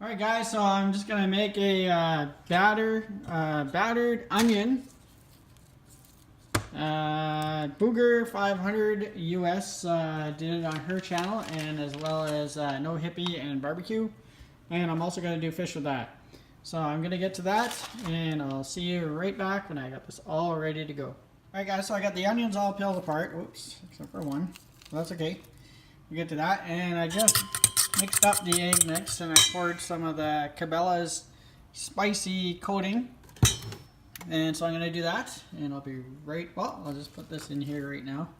Alright guys, so I'm just going to make a battered onion. Booger 500 US did it on her channel, and as well as No Hippy and barbecue. And I'm also going to do fish with that. So I'm going to get to that, and I'll see you right back when I got this all ready to go. Alright guys, so I got the onions all peeled apart. Oops, except for one. Well, that's okay. We'll get to that, and I just mixed up the egg mix, and I poured some of the Cabela's spicy coating. And so I'm going to do that, and I'll be right, well, I'll just put this in here right now.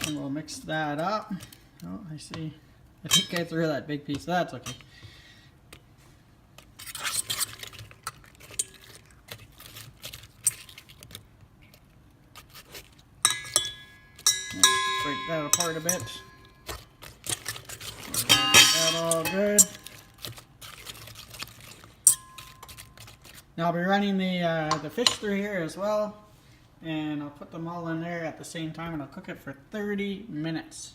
And we'll mix that up. Oh, I see. I think I threw that big piece. That's okay. Break that apart a bit. Get that all good. Now I'll be running the fish through here as well, and I'll put them all in there at the same time, and I'll cook it for 30 minutes.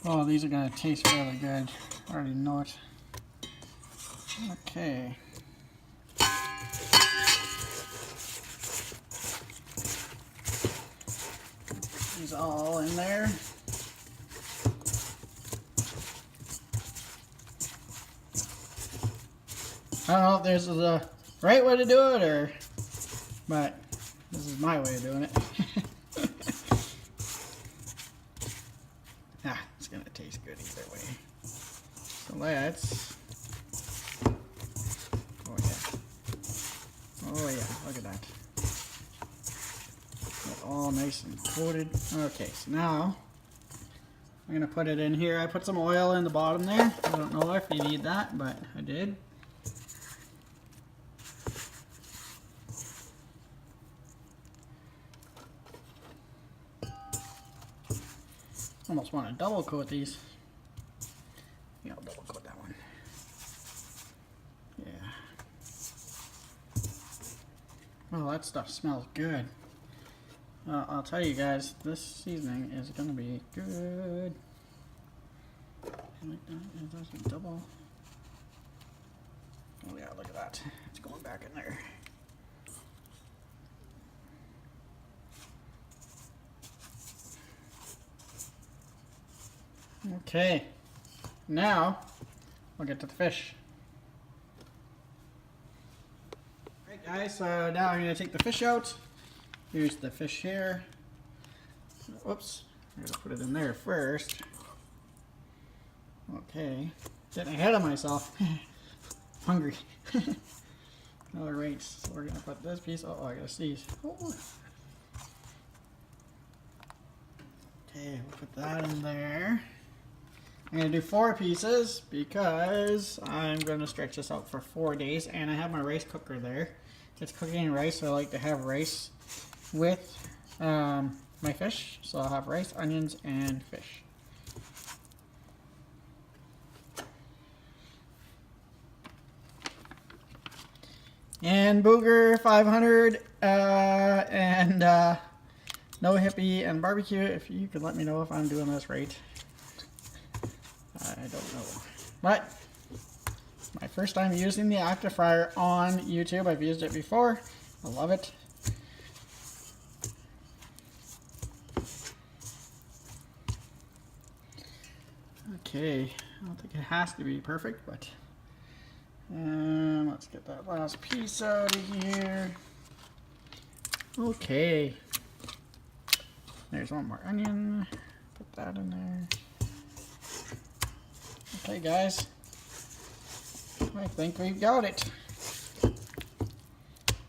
Oh, these are going to taste really good. I already know it. Okay. These all in there. I don't know if there's a right way to do it, or, but this is my way of doing it. It's gonna taste good either way. So let's. Oh yeah, look at that. That's all nice and coated. Okay, so now I'm gonna put it in here. I put some oil in the bottom there. I don't know if you need that, but I did. Almost want to double coat these. Yeah, I'll double coat that one. Yeah. Oh, that stuff smells good. I'll tell you guys, this seasoning is going to be good. Like that. That's a double. Oh yeah, look at that. It's going back in there. Okay, now we'll get to the fish. Alright guys, so now I'm going to take the fish out. Here's the fish here. Whoops, I'm going to put it in there first. Okay, getting ahead of myself. Hungry. Alright, so we're going to put this piece, oh I gotta sneeze. Oh. Okay, we'll put that in there. I'm going to do 4 pieces because I'm going to stretch this out for 4 days, and I have my rice cooker there. It's cooking rice, so I like to have rice with my fish. So I'll have rice, onions, and fish. And Booger 500 and No Hippy and barbecue. If you could let me know if I'm doing this right. I don't know, but my first time using the actifryer on YouTube. I've used it before. I love it. Okay, I don't think it has to be perfect, but let's get that last piece out of here. Okay, there's one more onion. Put that in there. Okay guys, I think we've got it.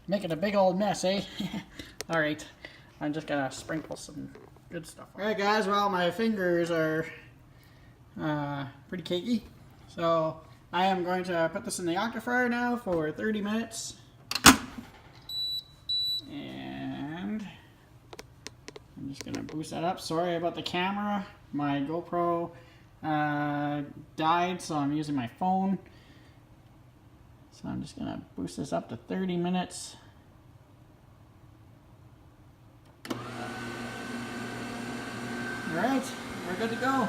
Making a big old mess, eh? Alright, I'm just gonna sprinkle some good stuff on. Alright guys, well my fingers are pretty cakey. So I am going to put this in the actifryer now for 30 minutes. And I'm just gonna boost that up. Sorry about the camera. My GoPro died, so I'm using my phone. So I'm just gonna boost this up to 30 minutes. Alright, we're good to go.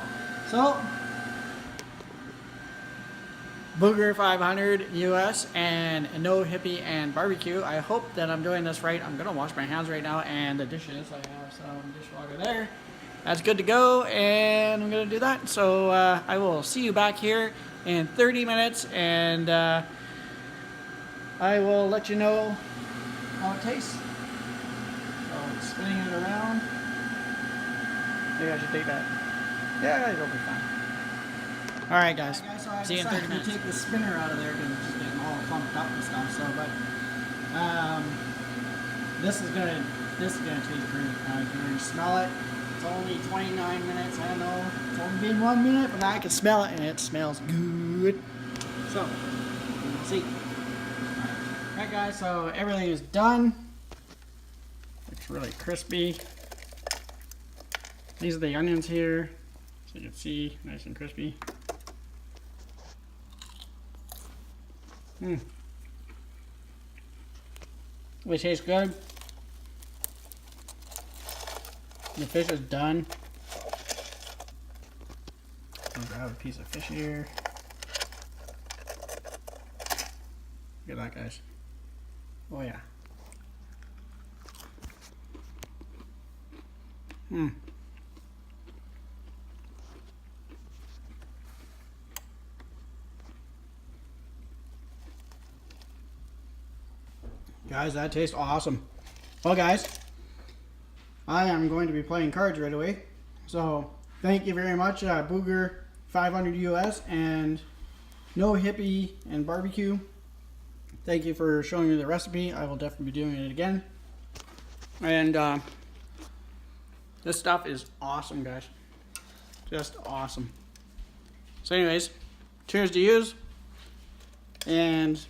So, Booger 500 US and no Hippy and barbecue. I hope that I'm doing this right. I'm gonna wash my hands right now and the dishes. I have some dishwater there. That's good to go, and I'm gonna do that. So I will see you back here in 30 minutes, and I will let you know how it tastes. So spinning it around. Maybe I should take that. Yeah, it'll be fine. All right, guys. So see you in 30 minutes. Take the spinner out of there because it's just getting all clumped up and stuff. So, but this is gonna taste great. You can already smell it. It's only 29 minutes. I don't know. It's only been 1 minute, but I can smell it, and it smells good. So, we'll see. All right, guys. So everything is done. Looks really crispy. These are the onions here, so you can see, nice and crispy. It tastes good. The fish is done. I'll grab a piece of fish here. Look at that, guys. Oh yeah. Guys, that tastes awesome. Well, guys, I am going to be playing cards right away. So, thank you very much, Booger 500 US and no Hippy and barbecue. Thank you for showing me the recipe. I will definitely be doing it again. And this stuff is awesome, guys. Just awesome. So anyways, cheers to yous. And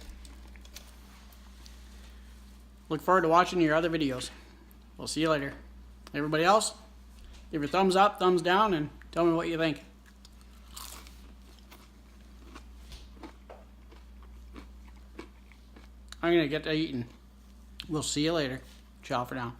look forward to watching your other videos. We'll see you later. Everybody else, give your thumbs up, thumbs down, and tell me what you think. I'm gonna get to eating. We'll see you later. Ciao for now.